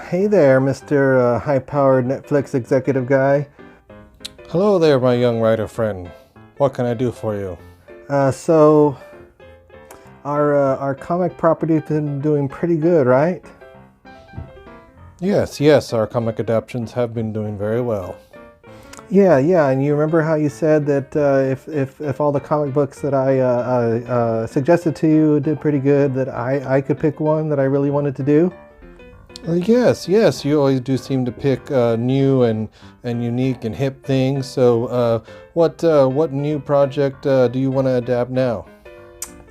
Hey there, Mr. High-powered Netflix executive guy. Hello there, my young writer friend. What can I do for you? So our comic property's been doing pretty good, right? Yes, our comic adaptations have been doing very well. Yeah, and you remember how you said that if all the comic books that I suggested to you did pretty good, that I could pick one that I really wanted to do? Yes, you always do seem to pick new and unique and hip things. So what new project do you want to adapt now?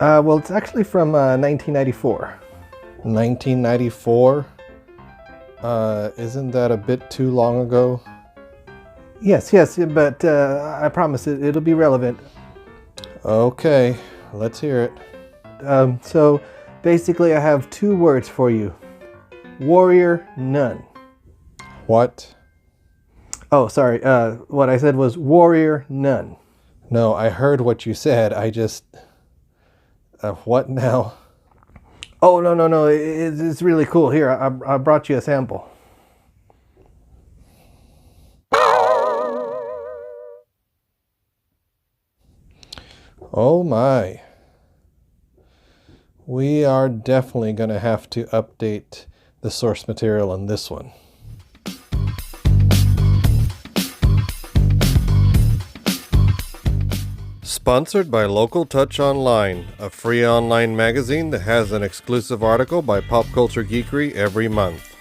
Well, it's actually from 1994. 1994? Isn't that a bit too long ago? Yes, but I promise it'll be relevant. Okay, let's hear it. So basically I have two words for you. Warrior Nun. What? Oh, sorry. What I said was Warrior Nun. No, I heard what you said. I just... what now? Oh, no. It's really cool. Here, I brought you a sample. Oh my. We are definitely going to have to update the source material on this one. Sponsored by Local Touch Online, a free online magazine that has an exclusive article by Pop Culture Geekery every month.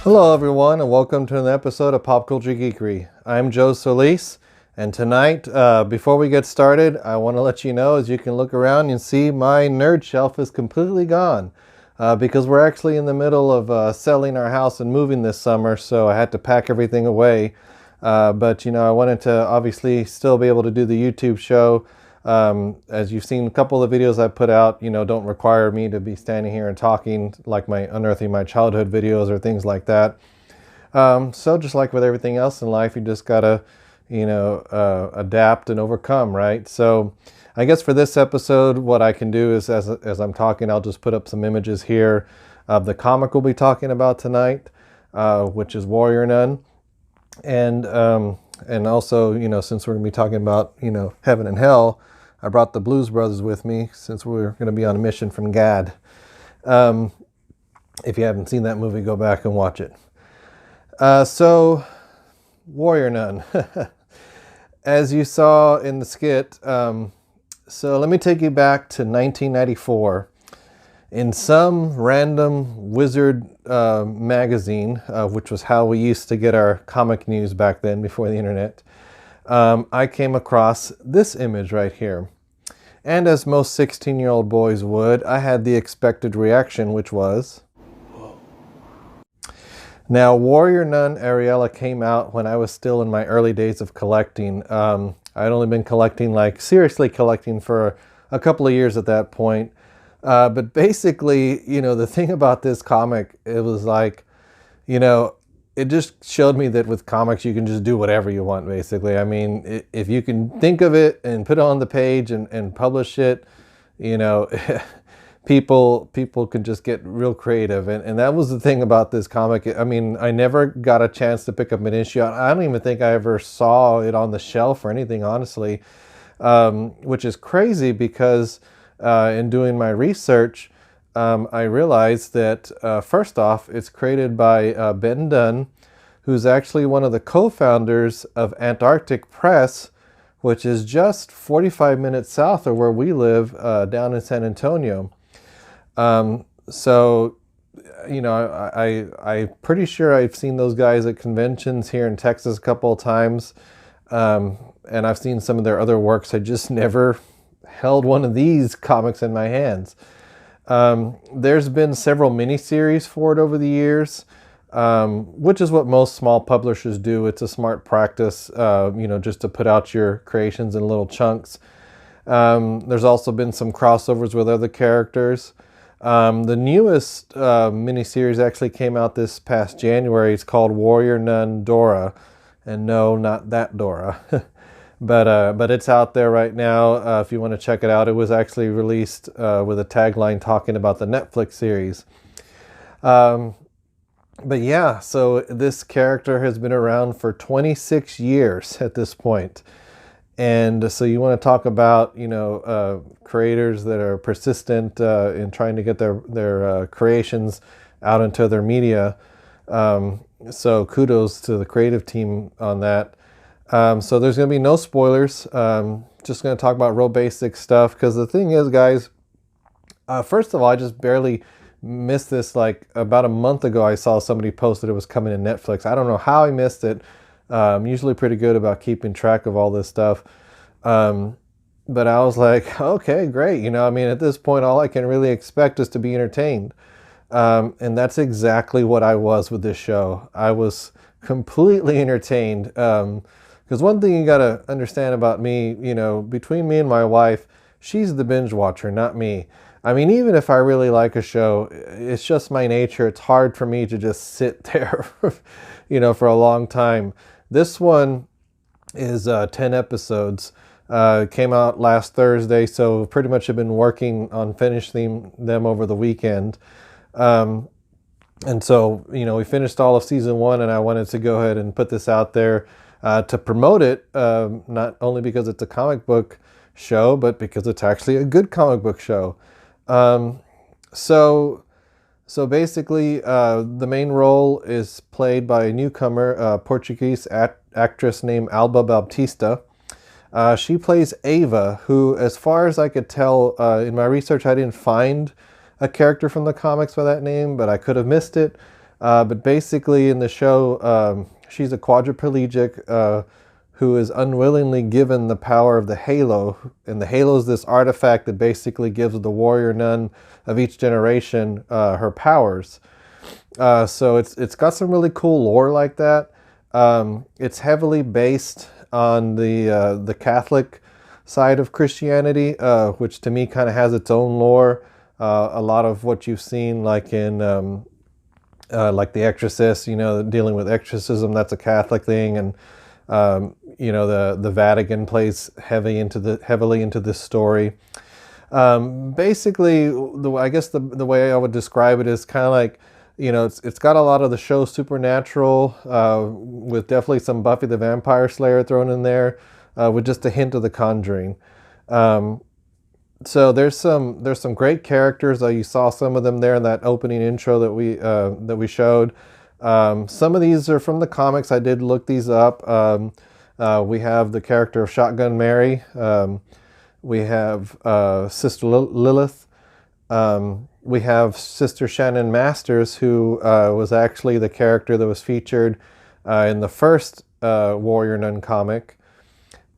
Hello everyone and welcome to an episode of Pop Culture Geekery. I'm Joe Solis, and tonight, before we get started, I want to let you know, as you can look around and see, my nerd shelf is completely gone because we're actually in the middle of selling our house and moving this summer, so I had to pack everything away. But I wanted to obviously still be able to do the YouTube show. As you've seen, a couple of videos I put out, don't require me to be standing here and talking, like my Unearthing My Childhood videos or things like that. So just like with everything else in life, you just gotta, adapt and overcome, right? So I guess for this episode, what I can do is, as I'm talking, I'll just put up some images here of the comic we'll be talking about tonight, which is Warrior Nun. And also, since we're gonna be talking about, heaven and hell, I brought the Blues Brothers with me since we're going to be on a mission from Gad. If you haven't seen that movie, go back and watch it. So, Warrior Nun. As you saw in the skit, so let me take you back to 1994. In some random wizard magazine, which was how we used to get our comic news back then before the internet, I came across this image right here. And as most 16-year-old boys would, I had the expected reaction, which was... Whoa. Now, Warrior Nun Areala came out when I was still in my early days of collecting. I'd only been collecting, seriously collecting, for a couple of years at that point. But basically, the thing about this comic, it was it just showed me that with comics, you can just do whatever you want, basically. I mean, if you can think of it and put it on the page and publish it, people can just get real creative. And that was the thing about this comic. I mean, I never got a chance to pick up an issue. I don't even think I ever saw it on the shelf or anything, honestly, which is crazy because in doing my research, I realized that, first off, it's created by Ben Dunn, who's actually one of the co-founders of Antarctic Press, which is just 45 minutes south of where we live, down in San Antonio. So, I'm pretty sure I've seen those guys at conventions here in Texas a couple of times, and I've seen some of their other works. I just never held one of these comics in my hands. There's been several miniseries for it over the years, which is what most small publishers do. It's a smart practice, just to put out your creations in little chunks. There's also been some crossovers with other characters. The newest miniseries actually came out this past January. It's called Warrior Nun Dora. And no, not that Dora. But it's out there right now if you want to check it out. It was actually released with a tagline talking about the Netflix series. But yeah, so this character has been around for 26 years at this point. And so you want to talk about, creators that are persistent in trying to get their creations out into their media. So kudos to the creative team on that. So there's going to be no spoilers. Just going to talk about real basic stuff. Because the thing is, guys, first of all, I just barely missed this. Like about a month ago, I saw somebody posted it was coming to Netflix. I don't know how I missed it. I'm usually pretty good about keeping track of all this stuff. But I was like, okay, great. At this point, all I can really expect is to be entertained. And that's exactly what I was with this show. I was completely entertained. Because one thing you got to understand about me, between me and my wife, she's the binge watcher, not me. Even if I really like a show, it's just my nature. It's hard for me to just sit there, for a long time. This one is 10 episodes. Came out last Thursday, so pretty much have been working on finishing them over the weekend. And so, we finished all of season 1, and I wanted to go ahead and put this out there to promote it, not only because it's a comic book show, but because it's actually a good comic book show. So basically, the main role is played by a newcomer, a Portuguese actress named Alba Baptista. She plays Ava, who, as far as I could tell, in my research, I didn't find a character from the comics by that name, but I could have missed it. But basically, in the show, she's a quadriplegic who is unwillingly given the power of the halo. And the halo is this artifact that basically gives the warrior nun of each generation her powers. So it's got some really cool lore like that. It's heavily based on the Catholic side of Christianity, which to me kind of has its own lore. A lot of what you've seen, like in like The Exorcist, dealing with exorcism, that's a Catholic thing, and the Vatican plays heavily into this story. Basically, I guess the way I would describe it is kind of like, it's got a lot of the show Supernatural, with definitely some Buffy the Vampire Slayer thrown in there, with just a hint of The Conjuring. So there's some great characters. You saw some of them there in that opening intro that we showed. Some of these are from the comics. I did look these up. We have the character of Shotgun Mary. We have Sister Lilith. We have Sister Shannon Masters, who was actually the character that was featured in the first Warrior Nun comic.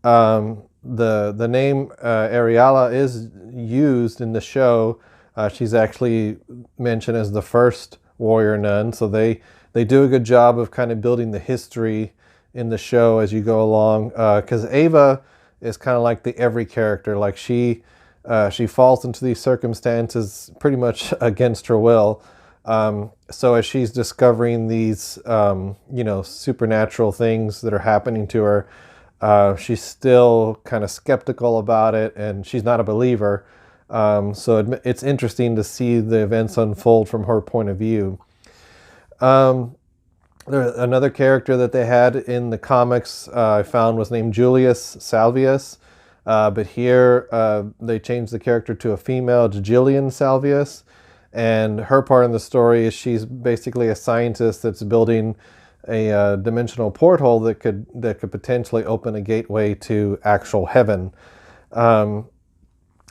The name Areala is used in the show. She's actually mentioned as the first warrior nun, so they do a good job of kind of building the history in the show as you go along, because Ava is kind of like the every character. Like she falls into these circumstances pretty much against her will. So as she's discovering these supernatural things that are happening to her, she's still kind of skeptical about it, and she's not a believer. So it's interesting to see the events unfold from her point of view. Another character that they had in the comics I found was named Julius Salvius. But here they changed the character to a female, Jillian Salvius. And her part in the story is she's basically a scientist that's building a dimensional porthole that could potentially open a gateway to actual heaven. And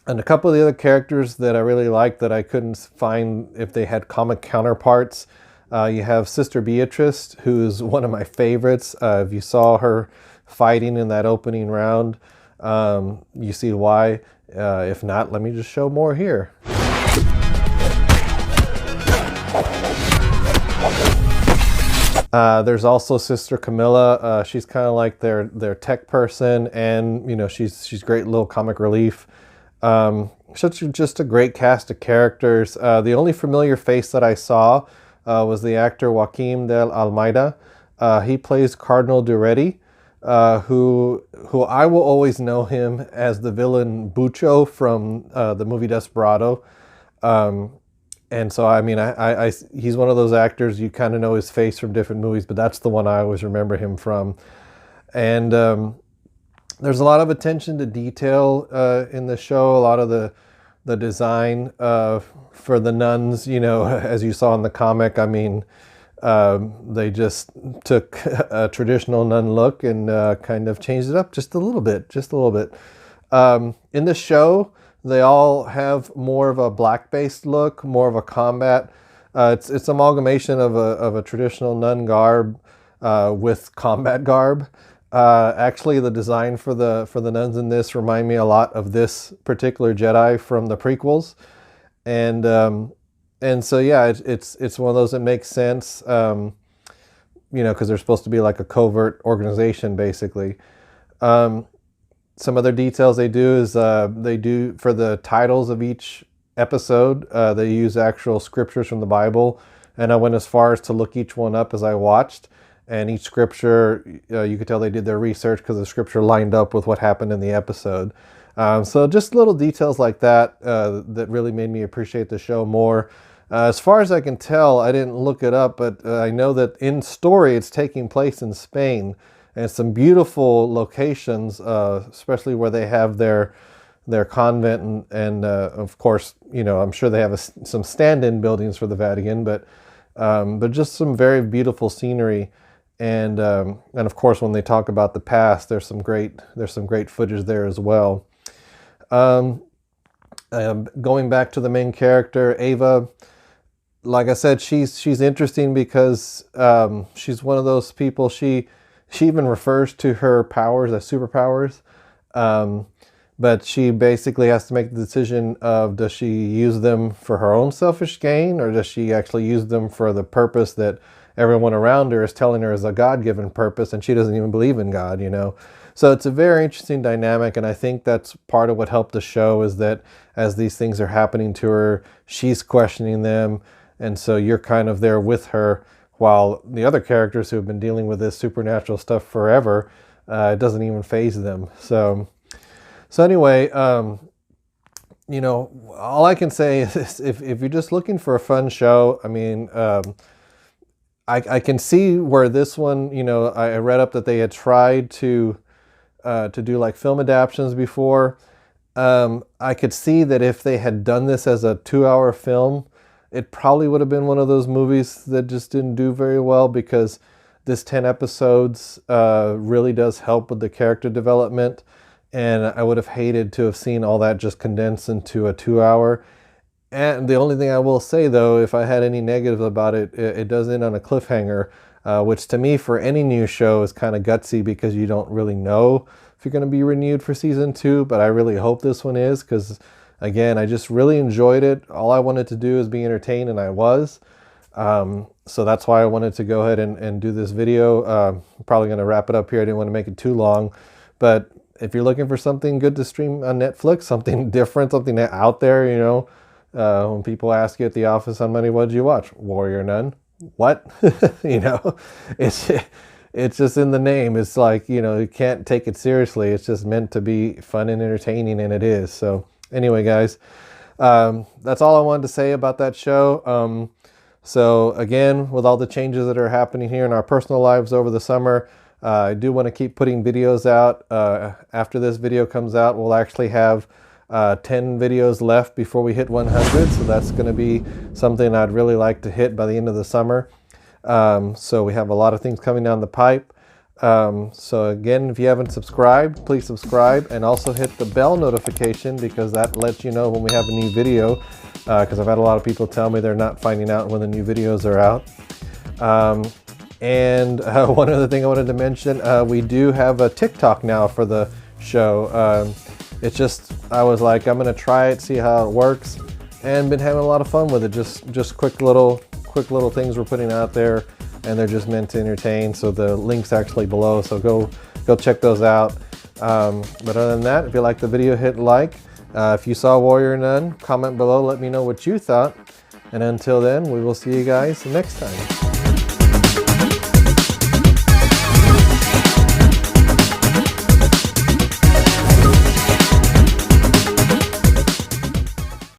a couple of the other characters that I really liked that I couldn't find if they had comic counterparts. You have Sister Beatrice, who's one of my favorites. If you saw her fighting in that opening round, you see why. If not, let me just show more here. There's also Sister Camilla. She's kind of like their tech person, and she's great little comic relief. Just a great cast of characters. The only familiar face that I saw was the actor Joaquim del Almeida. He plays Cardinal Duretti, who I will always know him as the villain Bucho from the movie Desperado. And so, I mean, he's one of those actors, you kind of know his face from different movies, but that's the one I always remember him from. And there's a lot of attention to detail in the show, a lot of the design for the nuns, as you saw in the comic. I mean, they just took a traditional nun look and kind of changed it up just a little bit. In the show, they all have more of a black-based look, more of a combat. It's amalgamation of a traditional nun garb with combat garb. Actually, the design for the nuns in this remind me a lot of this particular Jedi from the prequels, and so yeah, it's one of those that makes sense, because they're supposed to be like a covert organization, basically. Some other details they do is they do, for the titles of each episode, they use actual scriptures from the Bible, and I went as far as to look each one up as I watched. And each scripture, you could tell they did their research because the scripture lined up with what happened in the episode. So just little details like that that really made me appreciate the show more. As far as I can tell, I didn't look it up, but I know that in story it's taking place in Spain. And some beautiful locations, especially where they have their convent, and of course, I'm sure they have some stand-in buildings for the Vatican, but just some very beautiful scenery. And of course, when they talk about the past, there's some great footage there as well. Going back to the main character, Ava, like I said, she's interesting because she's one of those people. She even refers to her powers as superpowers, but she basically has to make the decision of, does she use them for her own selfish gain, or does she actually use them for the purpose that everyone around her is telling her is a God-given purpose, and she doesn't even believe in God, So it's a very interesting dynamic, and I think that's part of what helped the show, is that as these things are happening to her, she's questioning them, and so you're kind of there with her, while the other characters who have been dealing with this supernatural stuff forever, it doesn't even faze them. So anyway, all I can say is if you're just looking for a fun show, I mean, I can see where this one, I read up that they had tried to do like film adaptations before. I could see that if they had done this as a 2-hour film, it probably would have been one of those movies that just didn't do very well, because this 10 episodes really does help with the character development. And I would have hated to have seen all that just condensed into a 2-hour. And the only thing I will say, though, if I had any negatives about it, it does end on a cliffhanger, which to me, for any new show, is kind of gutsy, because you don't really know if you're going to be renewed for season 2. But I really hope this one is, because, again, I just really enjoyed it. All I wanted to do is be entertained, and I was. So that's why I wanted to go ahead and do this video. I'm probably going to wrap it up here. I didn't want to make it too long. But if you're looking for something good to stream on Netflix, something different, something out there, when people ask you at the office on Monday, what did you watch? Warrior Nun. What? It's just in the name. It's like, you can't take it seriously. It's just meant to be fun and entertaining, and it is. So anyway, guys, that's all I wanted to say about that show. So again, with all the changes that are happening here in our personal lives over the summer, I do want to keep putting videos out. After this video comes out, we'll actually have 10 videos left before we hit 100. So that's going to be something I'd really like to hit by the end of the summer. So we have a lot of things coming down the pipe. So again, if you haven't subscribed, please subscribe, and also hit the bell notification, because that lets you know when we have a new video, because I've had a lot of people tell me they're not finding out when the new videos are out. And one other thing I wanted to mention, we do have a TikTok now for the show. It's just, I was like, I'm gonna try it, see how it works, and been having a lot of fun with it. Just quick little things we're putting out there. and they're just meant to entertain. So the link's actually below, so go check those out. But other than that, if you like the video, hit like. If you saw Warrior Nun, comment below, let me know what you thought. And until then, we will see you guys next time.